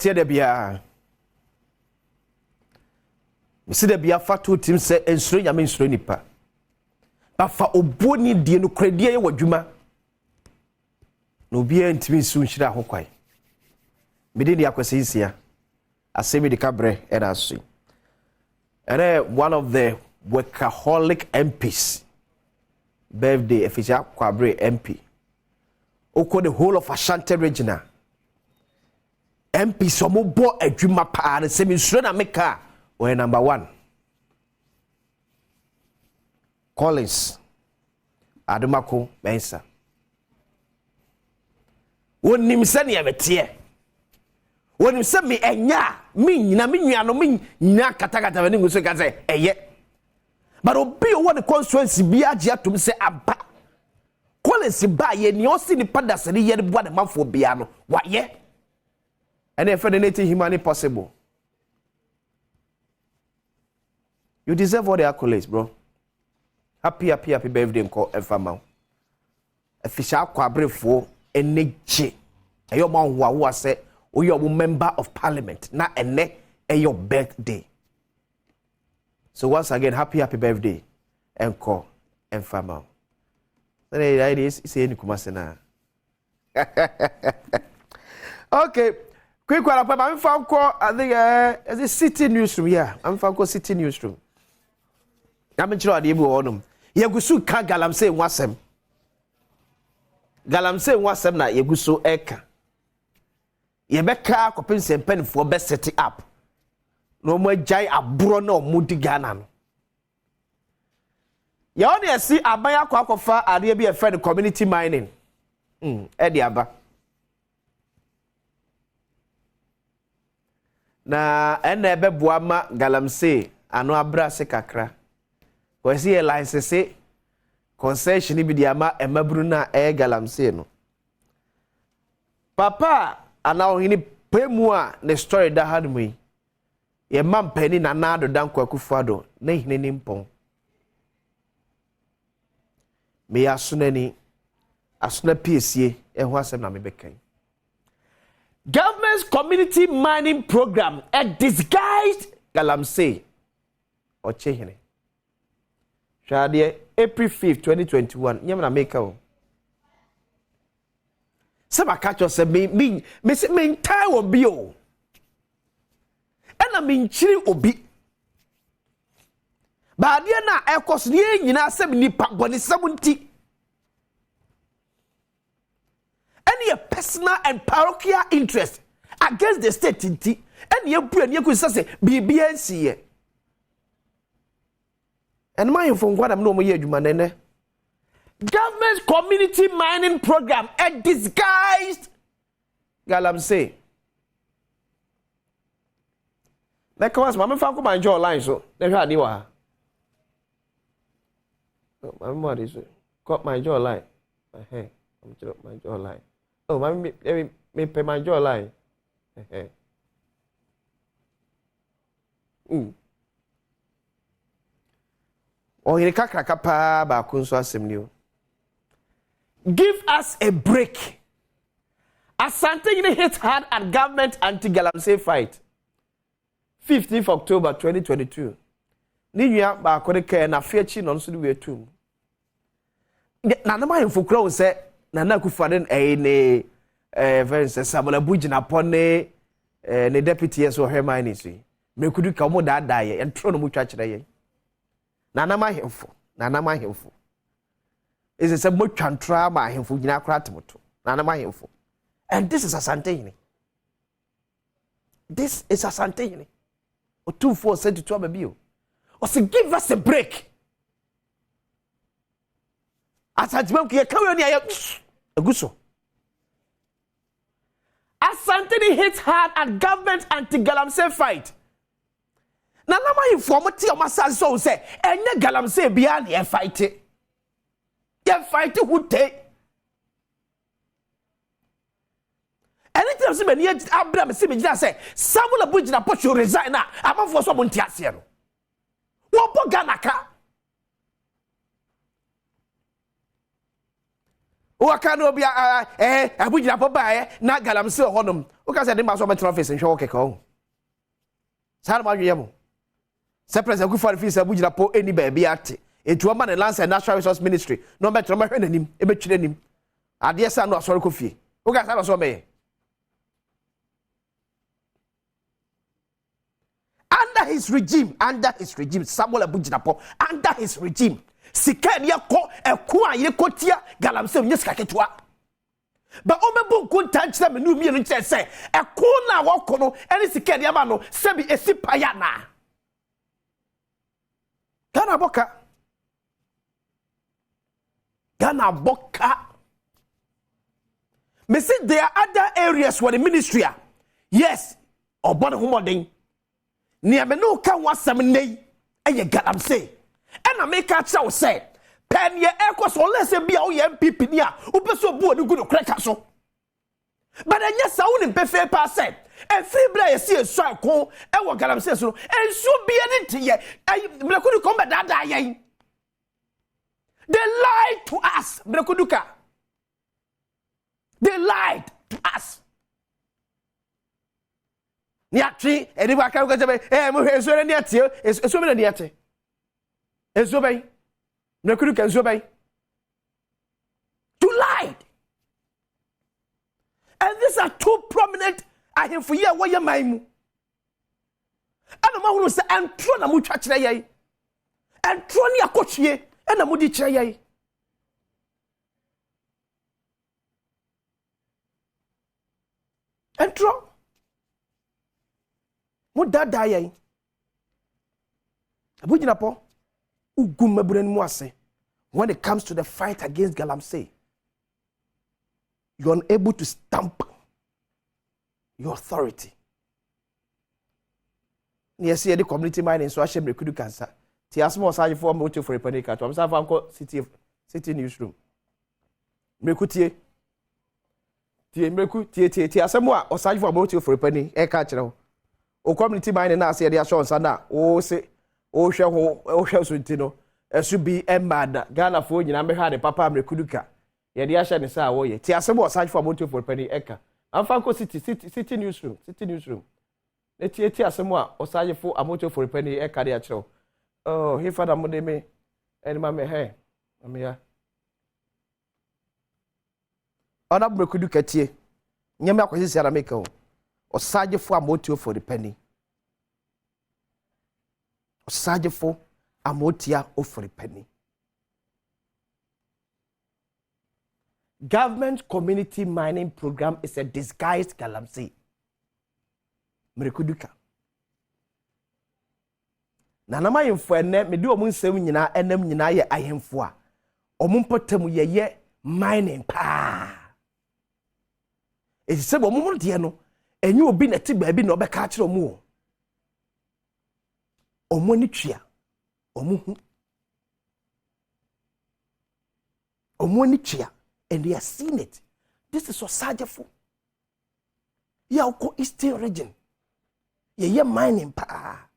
tie da bia me se da bia fa to tim se ensuro nyame ensuro nipa ba fa oboni die no kradie ye wadwuma no bia ntimi nsu nhira hokwai me de akwese isia asemi de kabre era asu one of the workaholic MPs birthday official kwabre MP oko the whole of Ashanti regional MP so mo bo adwuma pa na semi nsuro na meka we number 1 Collins Adom Mensa wonim se ne yebete wonim se me enya me nyina me nuano me nyina katakata bani nguso ka se eye but obi o won constituency bi age atom se aba Collins ba ye ni o si ni pada se ne ye bo de manfo bia no wa ye and if anything humanly possible you deserve all the accolades bro. Happy birthday nko efama official kwabrefo eneje eyo ma wo ase oyo member of parliament na ene your birthday. So once again happy birthday enko efama say say ni kuma sena okay quick one pa I'm found I think as a city newsroom yeah I'm found city newsroom I'm sure ade bi wonum yegusu ka galamse nwasem na yegusu eka yebeka kopense mpanifo be set up no mo agai aburo na omudi Ghana no ye on esi aban akwakofa ade bi e friend community mining e aba na ena ebeboa ma galamse ano abra se kakra Kwesi license concession bi di ama emabru na galamse no papa ana ohini pemu a ne story da hadmu yi ye mampani na nado danko akufado na hine ni mpon me yasunani asuna piesie eho asem na mebekan government's community mining program a disguised galamse ochehine Shade April 5th 2021 nyam na make o Seba catch us me ntai obi o ena me nchiri obi ba de na ekos ne nyina asem nipa boni semunti any personal and parochial interest against the state inti any ebu ne ekusa se bibia nsiye and my phone what I'm no more adwuma nene government community mining program a disguised galamse na kawas mama fa ko manjo online so na hwa ani wa mama mo dey so got my jaw line I'm my jaw line oh mama me pay my jaw line Oh, you kakra ba kunso asem give us a break. Asante hit hard at government anti-galamsey fight. 15th October 2022. Ni nua ba akoreka na feachi no nso de wetum. Na na ma infokro se na na kufaden ne Vince Samuel Abugina pone ne deputy yeso Hermione si. Mekudu ka mo da ye entro no mu twa kire ye. Na na ma hemfo. Is a mo twantra ma hemfo gina kratemoto. Na na ma hemfo. And this is Asante. This is Asante. O 24 said to Ababio. Or say give us a break. Asante ki kawe ni aya aguso. Asante hit hard at government anti-galamsey fight. Na na ma informati o masal so say enye galamsey bia na e fight. Ye fight who take. Anything se many Abraham se me gina say Samuel Abugina po should resign na amafo so mo ntiase no. Wo bo Ghana ka. Waka no bia abujina papa na galamsey honum. Uka say dem ba so betra office nhwe wo keke ho. Sa na ma dwe mo. Se president ku for office abujina po eni ba bia ate. Etu oma ne Lands and Natural Resource Ministry. No betra ma hwe nanim, e betwire nim. Ade sa no asori ko fie. Uka sa na so me. Under his regime, Samuel Abujinapo, under his regime, Sikan Yako, Ekua Yekotia, Galamsey, Yeskaketua. But Omebu could touch them and me and say, Ekuna Wakono, and Sikan Yamano, Sebi Esipayana. Ghana Boka. Me say there are other areas where the ministry are. Yes, or born humoding. Near me no can was some nay, and ye Galamsey. And I make a chow say, Pen ye echoes or less be all your people near, who pursue board to go to crack so. But I yes, I wouldn't pay fair pass said, and free blay see a strike home, and what Galamsey so, and so be anything ye. I couldn't come back that day. They lied to us, Brakuduka. They lied to us. Niatri, anybody can go to me, is there any atio? Is so many niate. Is obey. Brakuduka is obey. To lied. And these are two prominent. I have for you, what you maimu. And the man who say, and Trona Muchachray, and Tronia Cochier. And a moody chay. And tro. Would that die? Abujinapo, Ugumabren Moise. When it comes to the fight against Galamsey, you're unable to stamp your authority. Yes, the community mining, so I shall make you cancer. Tiasmo Saji for motive for a panic at Amsa City newsroom. Mekutie. Tiasamoa or Saji for motive for a penny, a catcher. O community mining now say the assurance sana, o say, o shall Suntino, as should be a mad Ghana for you, and had a papa Mekuduka. Yet the Ashan is our way. Tiasamo Saji for motive for a penny, Eka. Amfanko City newsroom. Tiasamoa or Saji for a motive for a penny, Eka diacho. Oh, he father me and mamma hey. Amia. Honorable could you get ye? Yamma was Yarameko or Saja for a motive for the penny. Or Saja for a motia or for the penny. Government community mining program is a disguised Galamsey. Merekuduka. Nana ma yemfo ene me de omun nsem nyina enem nyina ye ahemfo a omun potam ye mining pa e se bo omun de no enye obi na ti baabi na obeka kire omu omu ni twia omu ni twia and they have seen it. This is Osajefo ya uko Eastern region ye mining pa.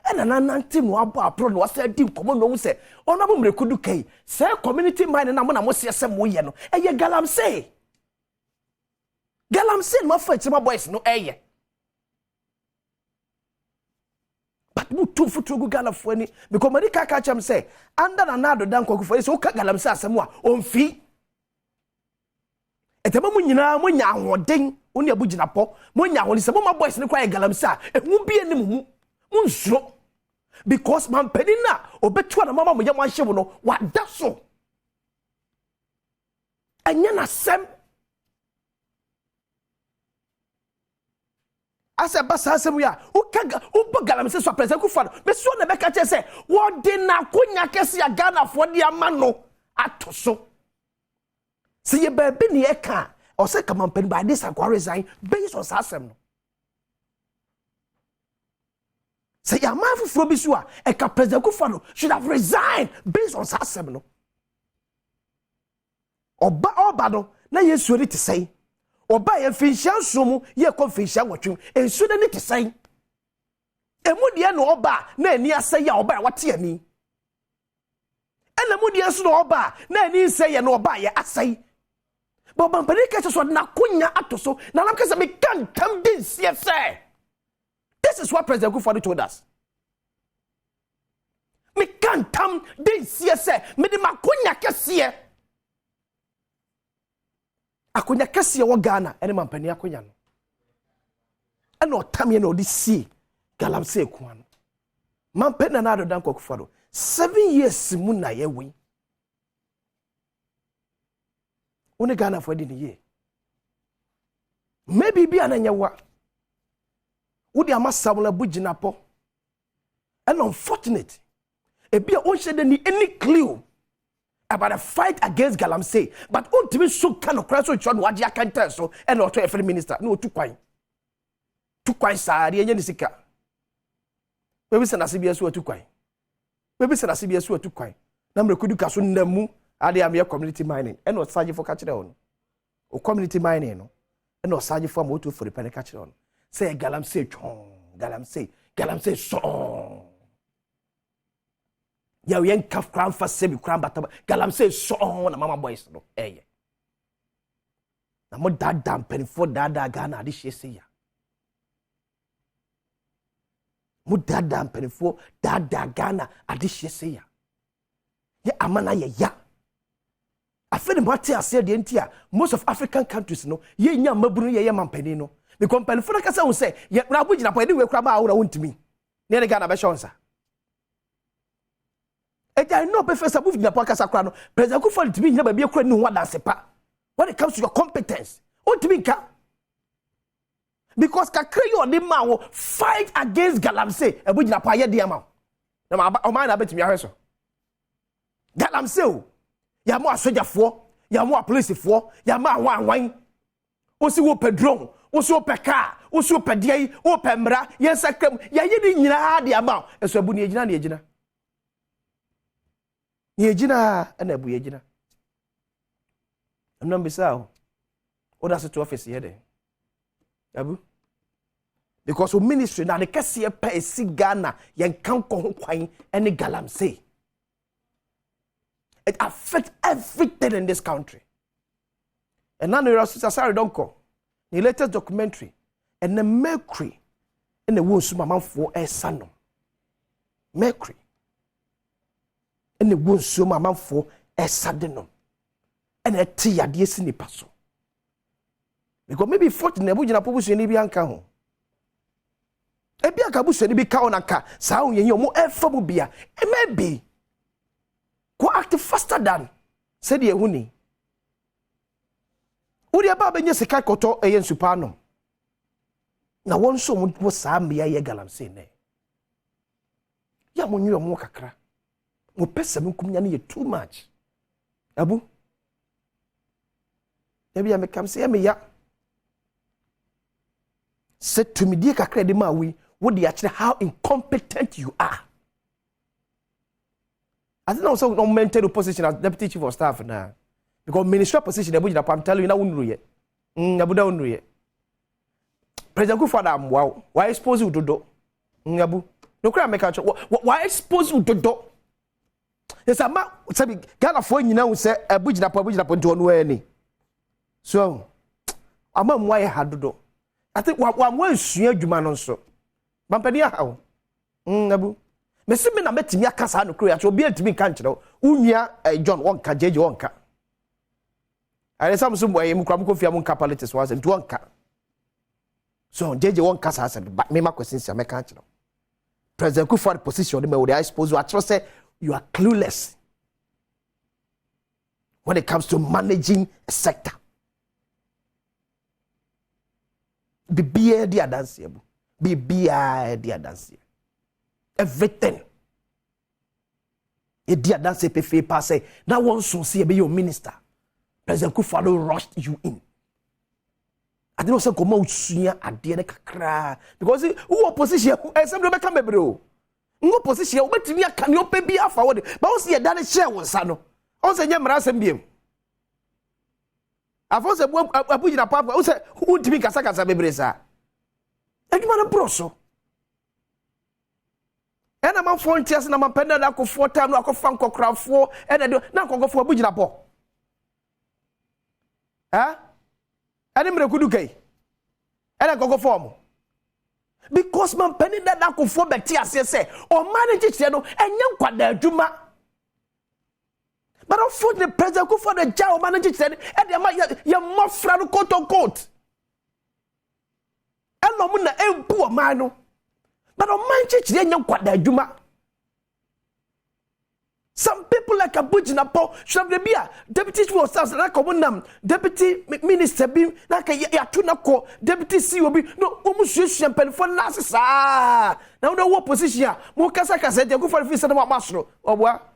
And an team who are abroad was said, Dim, come on, say, Honorable Mrekuduke, say, community mine and I'm going to say some way, and ye Galamsey, my friends, my boys, no air. But you two for to go Galafoni, because Marika catch say, under another danko for his own Galamsa, somewhere on fee. At the moment, you know, when you are ding, only a bujinapo, when you are only some of my boys in the quiet Galamsa, it won't be any Munsro. Because man penina obetua na mama mo yam ahye wo no wada so anya na sem asa basa asem ya ukaga Galamsey so president kufa no me so na be ka che se wo de na konya kese ya Ghana fo de ama no ato so se ye ba bi ne e ka o se ka man pen by this agwa resign based on asem no. Say your man for Bisua, a President Kufano should have resigned based on Asem. No. Oba no, na ye ready to say. Oba ye finchia sumu, ye confinchia watching, and should need to say. And would ye no oba, na near say ya oba what ye ni. And the moody no oba, na ni say ya no oba ye I say. But mampani catches what nakunya atoso. Now I'm saying we can't come this say. This is what President Kufuor told us. Me can't come this say. Me de makunya kesiye. Akunya kesiye wa Ghana. Ene mampani akunya no. Eno tamye no di si galamsey kuano. Mampani na Adom Kufuor 7 years mu na ye wi. One Ghana for the year. Maybe be an anyawa. Would the Amasamula Bujinapo? And unfortunate. A be any clue about the fight against Galamsey. But ultimately, so kind of crash on what you can tell so and not to every minister. No, too quite. Too quite, sir. The Yenisika. Maybe send a CBS who are too quite. Maybe send a CBS who are too quite. Number could you casun nemu. Ade am community mining and not charge for catch on. O community mining no. And not charge for motor for the penny catch on. Say Galamsey chong, Galamsey song. Ya we ain't calf crown for semi crown but Galamsey song na mama boys no. Eh. Na mo dad dampen for dada Ghana this year say ya. Mo dad dampen for dada Ghana this year say ya. Ya amana ya. I feel the matter I said the entire most of African countries no ye nya mabunu ye mampani no because pen for kasa won say ye na boji na padi we kra ba awura wontimi ne ne Ghana be shonsa e ja no be first move na kasa kra no president Kufuor ntimi nya ba bi kra ni ho dance pa when it comes to your competence wontimi ka because kakra you dey ma wo fight against Galamsey e boji na pa ye dia ma na o ma na betimi ahweso Galamsey ya mo asojafo ya mo policefo ya ma wanwan osi wo pedron osi wo peka osi wo pedie wo pemra ye sakam ya ye ni nyina de ama eso abu ni egina ni egina na abu egina amna mbisa o da to office here de abu because o ministry na de kase pa esi Ghana ye kan ko ho kwan ene Galamsey. It affects everything in this country. And now you're sorry, don't call. The latest documentary and the mercury in the wounds mama for a son. Mercury in the wounds mama for a sudden. And a tea at the sini paso. Because maybe 14 nebu jina publish any bianca home. A bianca bush any be kaonaka, sound you more effabubia. It may be. Go act faster than said ye huni. Uri aba benye sika koto eyen supano. Na won so mo sam ya ye Galamsey ne. Ya mo nyu mo kakra. Mo pese mo kumnya ne too much. Abu. Ebi ya mekam se me ya. Said to me die kakra de ma we, what dey actually how incompetent you are. I think also don't maintain the position as deputy chief of staff now. Because ministerial position, I'm telling you, now won't read. Nabuda won't read. President Kufuor, wow, why expose you to do? Nabu, no crime make a why expose you to do? Yes, I'm not saying Ghana for you now say a budget upon to any. So, I'm on why I had to do. I think one way senior human also. Mampania how? Nabu. Mesime na metimi akasa no kro ya so bi antimi kan kire unia John wonka jeje wonka ale samso boye mu kram kofia mu capabilities was and wonka so jeje wonka sa say me ma question say me kan kire President Kufuor position me would I suppose you say you are clueless when it comes to managing a sector. Be dia dance be dia dance everything. A dear dance PFA pass now one so see be your minister. President Kufuor rushed you in. I don't say come out suya ade kakra because who opposition Asem do become bro. Who opposition obetimi aka ne opa bi afawode but wo see da ne share wonsa no. On say nyamra asem biem. Afo se abuji na papa wo say who ntimi kasa bebre sa. Eduma na bro so. And I'm on 4 years and I'm a pendant like 4 times, like a funk or crowd 4, and I do not go for a budget. Eh? Any miracle kai. And I go form. Because man penny that I could for Betty say, or manage channel and young quad Juma. But I thought the president go for the jail manager said, and they might your more frano quote unquote. And no muna a poor mano. But on my church, then young quad Juma. Some people like a butch in a po, should have the deputy for stars like a woman, deputy minister beam, like a yatunako, deputy COB, no, almost use champagne for Nassis. Now, no what position, Mokasaka said, you go for a visit about Masro, or what?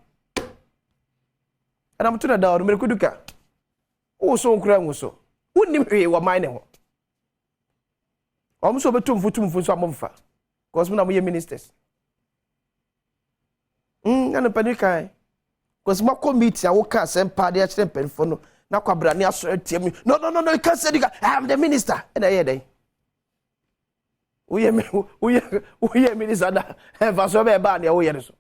And I'm to the door, Mercuduca. Oh, so crying so. Wouldn't you hear what mine? I'm so betum for some monfa. Cause when I'm ministers. And a panic. Because my committee, I will cast and party at the for no. Now, Cabrania, sir, tell me, no, you can't say I am the minister. And I hear they. We are minister, have us over a band, oh, yes.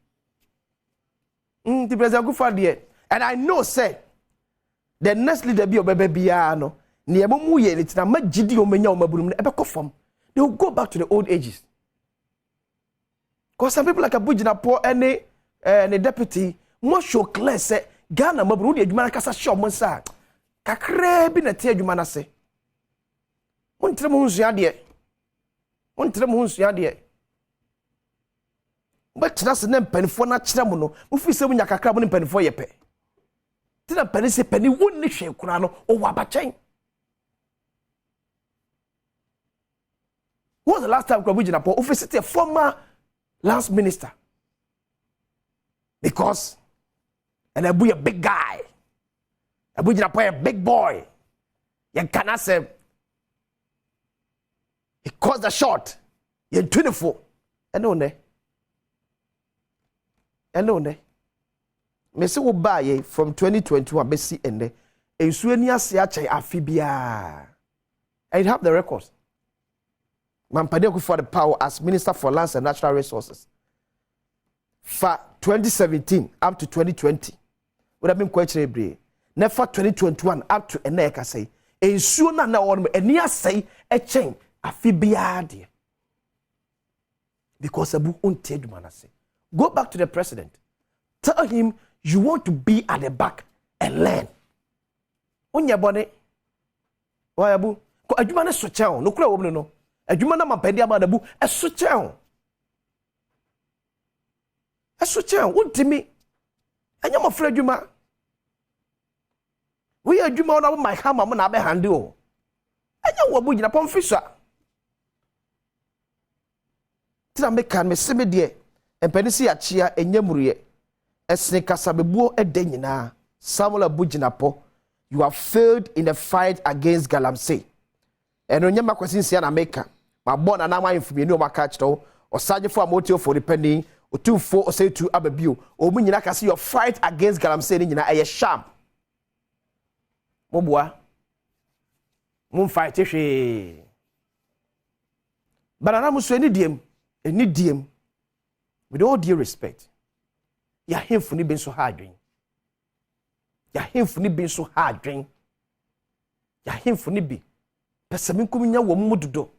The president go for the and I know, say, the next leader be a baby, no, near Momuye, it's not much GD Menya Mabum, ever conform. They will go back to the old ages. Because some people like a Bujina poor any deputy. Mo show clear say Ghana mabru de adwuma kasa show mo sa kakra bi na tie adwuma na se montre mo hunsu ade but na se na mpanifo na kire mo no mo fi se mo nya kakra mo ne mpanifo ye pe ti na pani se pani wonni hwe kura no o wa bachen. What was the last time Kwabujina po office a former last minister? Because and I be a big guy. I be a big boy. You cannot say he caused the shot. You're 24. I know ne. Me say we buy from 2021 be see ende. E suani ase ache afibia. I have the records. Mampade for the power as Minister for Lands and Natural Resources. For 2017 up to 2020. Would have been quite brave. Never 2021 up to Eneka say. A sooner now on a near say a chain a fibiadi. Because a book won't tell you, man. Say, go back to the president. Tell him you want to be at the back and learn. On your bonnet. Why, Abu? A human is so chow, no crowd, no. A human am a pedia by the book, a so chow. A so chow, what me? And I'm afraid you ma. We are Juma on my hammer when I be handle. And you will be upon Fisher. Tell me, can me see me dear, and Penisi a chia and Yamurie, a snake as a bebu a denina, Samuel Bujinapo, you have failed in the fight against Galamsey. And when you're question Siana Maker, my born and I'm from you know my catch or Sergeant for a motive for the penny, or 2-4 or say to Ababu, or when you can see your fight against Galamsey in a sham. Mobwa Moon fight she. But I must any diem with all due respect. Ya him for been so hard drink. Ya him for been so hard drink. Ya him for be. Pesamin kuminya wo mududo.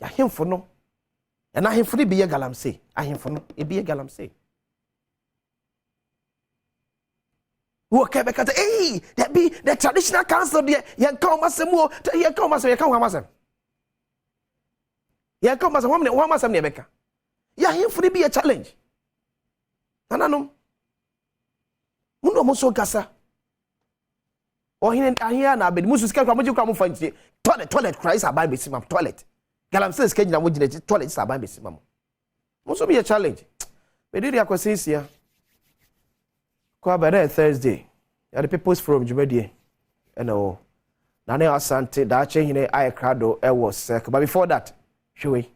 Ya him for no. And I him for be a Galamsey. I him for no. It be a Galamsey. Who came back at hey, that be the traditional council there. You come as more, you come as you come as you come as one as Nebeka. Yeah, him for be a challenge. Anano. Muno Moso Gasa. Or here na be Musu Scan from you come for toilet cries about Bissimam toilet. Galam says, can you know what toilets are by Bissimam? Must be a challenge. But did you say here? Kwa bere Thursday. Ya the people's forum Jumedie. And Nane Asante da hine I crowd was but before that, show we.